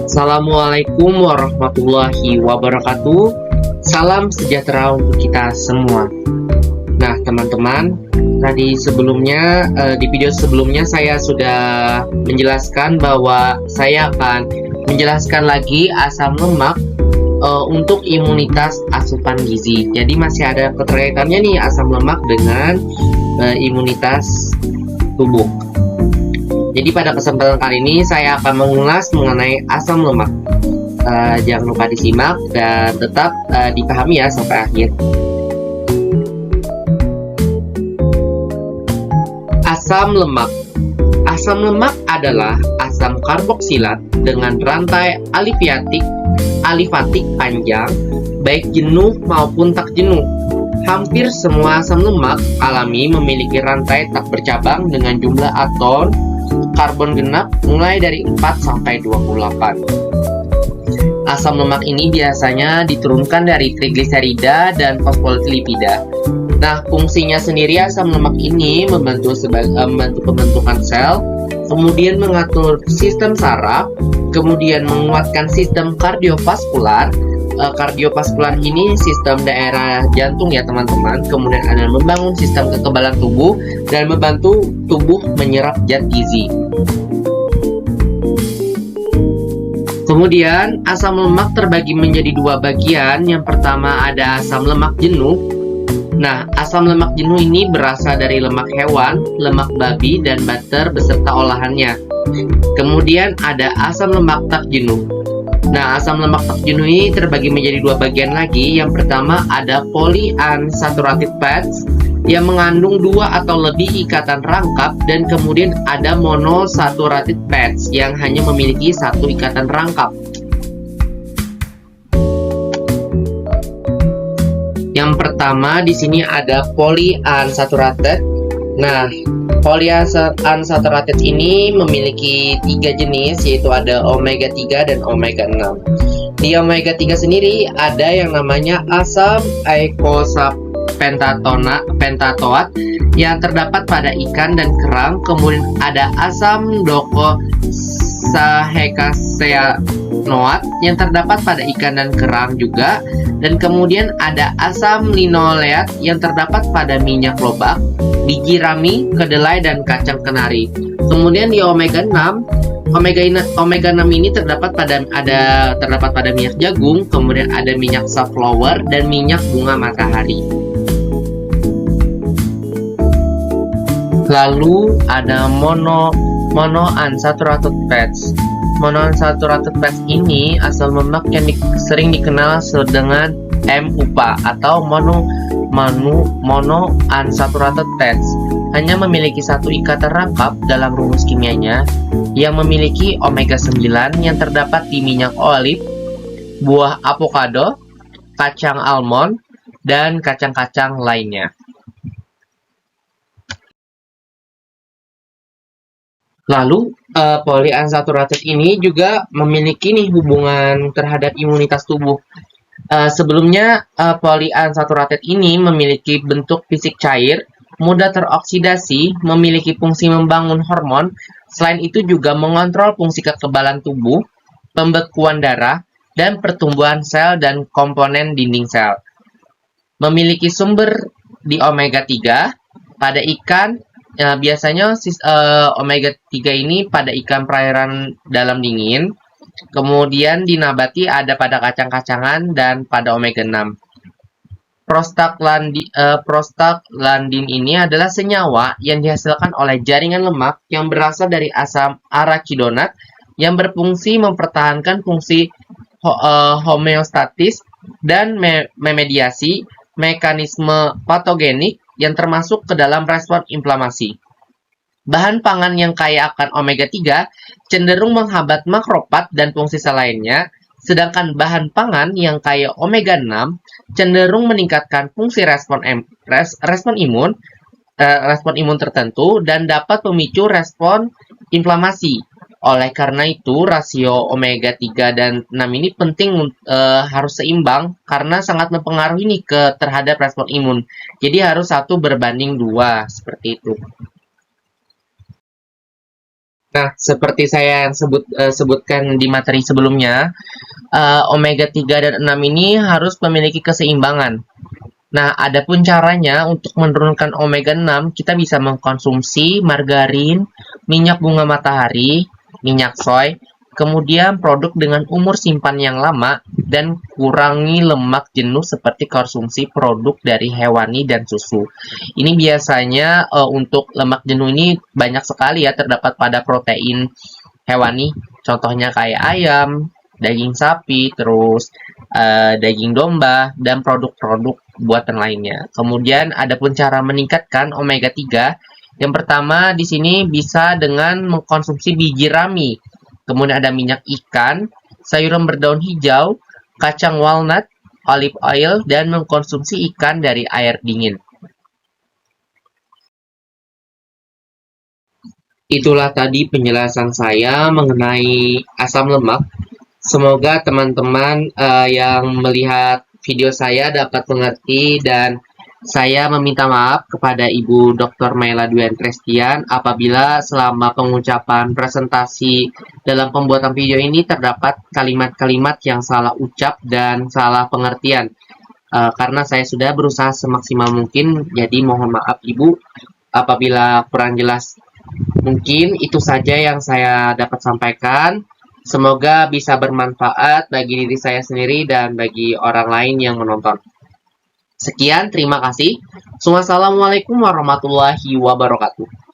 Assalamualaikum warahmatullahi wabarakatuh. Salam sejahtera untuk kita semua. Nah, teman-teman, di video sebelumnya saya sudah menjelaskan bahwa saya akan menjelaskan lagi asam lemak untuk imunitas asupan gizi. Jadi masih ada keterkaitannya nih asam lemak dengan imunitas tubuh. Jadi pada kesempatan kali ini saya akan mengulas mengenai asam lemak. Jangan lupa disimak dan tetap dipahami ya sampai akhir. Asam lemak. Asam lemak adalah asam karboksilat dengan rantai alifatik panjang, baik jenuh maupun tak jenuh. Hampir semua asam lemak alami memiliki rantai tak bercabang dengan jumlah atom karbon genap mulai dari 4 sampai 28. Asam lemak ini biasanya diturunkan dari trigliserida dan fosfolipida. Nah, fungsinya sendiri asam lemak ini membantu pembentukan sel, kemudian mengatur sistem saraf, kemudian menguatkan sistem kardiovaskular. Kardiovaskular ini sistem daerah jantung ya teman-teman. Kemudian ada membangun sistem kekebalan tubuh dan membantu tubuh menyerap zat gizi. Kemudian asam lemak terbagi menjadi dua bagian. Yang pertama ada asam lemak jenuh. Nah, asam lemak jenuh ini berasal dari lemak hewan, lemak babi, dan butter beserta olahannya. Kemudian ada asam lemak tak jenuh. Nah, asam lemak tak jenuh ini terbagi menjadi dua bagian lagi. Yang pertama ada polyunsaturated fats yang mengandung dua atau lebih ikatan rangkap, dan kemudian ada monosaturated fats yang hanya memiliki satu ikatan rangkap. Yang pertama di sini ada polyunsaturated. Nah, polyunsaturated ini memiliki 3 jenis, yaitu ada omega 3 dan omega 6. Di omega 3 sendiri ada yang namanya asam eicosapentatoat yang terdapat pada ikan dan kerang, kemudian ada asam docosahexaenoat yang terdapat pada ikan dan kerang juga, dan kemudian ada asam linoleat yang terdapat pada minyak lobak, biji rami, kedelai, dan kacang kenari. Kemudian di omega 6 ini terdapat pada minyak jagung, kemudian ada minyak safflower dan minyak bunga matahari. Lalu ada monounsaturated fats. Monounsaturated fats ini asam lemak yang sering dikenal dengan MUPA atau monounsaturated fats. Hanya memiliki satu ikatan rangkap dalam rumus kimianya yang memiliki omega 9 yang terdapat di minyak olive, buah avocado, kacang almond, dan kacang-kacang lainnya. Lalu polyunsaturated ini juga memiliki hubungan terhadap imunitas tubuh. Sebelumnya polyunsaturated ini memiliki bentuk fisik cair, mudah teroksidasi, memiliki fungsi membangun hormon. Selain itu juga mengontrol fungsi kekebalan tubuh, pembekuan darah, dan pertumbuhan sel dan komponen dinding sel. Memiliki sumber di omega 3 pada ikan. Biasanya omega 3 ini pada ikan perairan dalam dingin. Kemudian di nabati ada pada kacang-kacangan dan pada omega 6. Prostaglandin ini adalah senyawa yang dihasilkan oleh jaringan lemak yang berasal dari asam arachidonat yang berfungsi mempertahankan fungsi homeostatis dan memediasi mekanisme patogenik yang termasuk ke dalam respon inflamasi. Bahan pangan yang kaya akan omega 3 cenderung menghambat makrofag dan fungsi sel lainnya, sedangkan bahan pangan yang kaya omega 6 cenderung meningkatkan fungsi respon imun tertentu dan dapat memicu respon inflamasi. Oleh karena itu, rasio omega 3 dan 6 ini penting, harus seimbang karena sangat mempengaruhi terhadap respon imun. Jadi harus 1 berbanding 2, seperti itu. Nah, seperti saya yang sebutkan di materi sebelumnya, omega 3 dan 6 ini harus memiliki keseimbangan. Nah, adapun caranya untuk menurunkan omega 6, kita bisa mengkonsumsi margarin, minyak bunga matahari, minyak soy, kemudian produk dengan umur simpan yang lama, dan kurangi lemak jenuh seperti konsumsi produk dari hewani dan susu. Ini biasanya untuk lemak jenuh ini banyak sekali ya terdapat pada protein hewani, contohnya kayak ayam, daging sapi, terus daging domba, dan produk-produk buatan lainnya. Kemudian adapun cara meningkatkan omega 3, yang pertama di sini bisa dengan mengkonsumsi biji rami. Kemudian ada minyak ikan, sayuran berdaun hijau, kacang walnut, olive oil, dan mengkonsumsi ikan dari air dingin. Itulah tadi penjelasan saya mengenai asam lemak. Semoga teman-teman yang melihat video saya dapat mengerti dan saya meminta maaf kepada Ibu Dr. Maela Dwi Trestian apabila selama pengucapan presentasi dalam pembuatan video ini terdapat kalimat-kalimat yang salah ucap dan salah pengertian. Karena saya sudah berusaha semaksimal mungkin, jadi mohon maaf Ibu apabila kurang jelas. Mungkin itu saja yang saya dapat sampaikan. Semoga bisa bermanfaat bagi diri saya sendiri dan bagi orang lain yang menonton. Sekian, terima kasih. Wassalamualaikum warahmatullahi wabarakatuh.